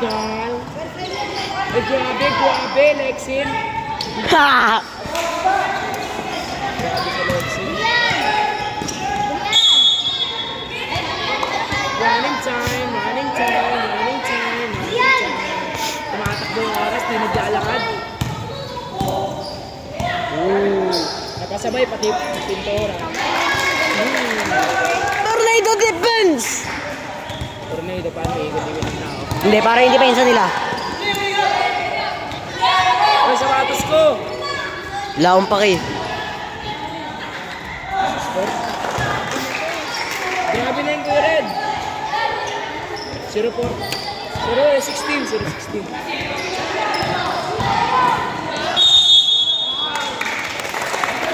naman. Ay, grabe, Lexin. Ha! Grabe sa Lexin. Running time. Tumatakbo yung oras, di naglalakad. Nakasabay pati pintora. Tornado defense! Tornado, paano ikot-ikot ng tao? Hindi, para yung depensa nila. Ay, sapatos ko! Laong pa kayo. Grabe na yung Kuya Red. 16.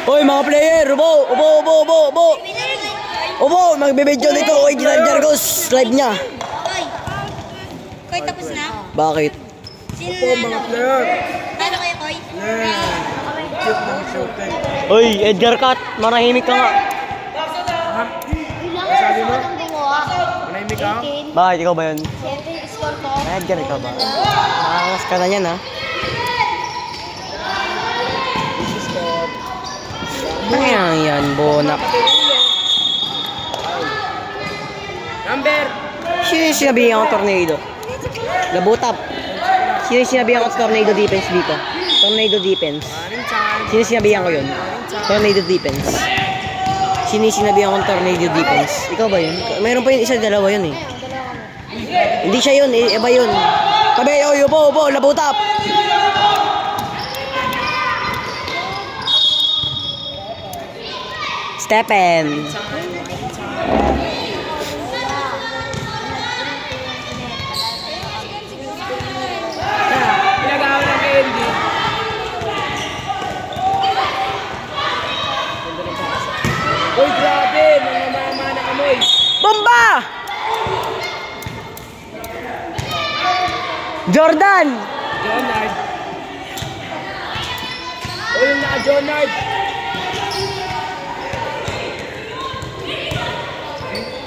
Hoy mga player, ubo, magbibideo dito kay Ginal Jargos, live niya. Koy, tapos na? Bakit? Opo, mga player. Talo kayo, Koy? Cute ng showtime. Hoy, Edgar Cat, marahimik ka nga. Sabi mo? Manahimik ka? Bakit, ikaw ba yun? 7 score ko. Edgar, ikaw ba? Nakakas ka na yan, ha? Ayan, yan, bonak. Number! Sino yung sinabihan ko tornado? Labutap. Sino yung sinabihan ko tornado defense dito? Tornado defense. Sino yung sinabihan ko yun? Tornado defense. Sino yung sinabihan ko tornado defense? Ikaw ba yun? Mayroon pa yun, isa, dalawa yun eh. Hindi siya yun, iba yun. Tabi, upo, labutap. Stephen. Pinagawa ng KLD. Uy, grabe! Namamama ng amoy. Bomba! Jordan! Jonard. Uy, yung naka-Jonard.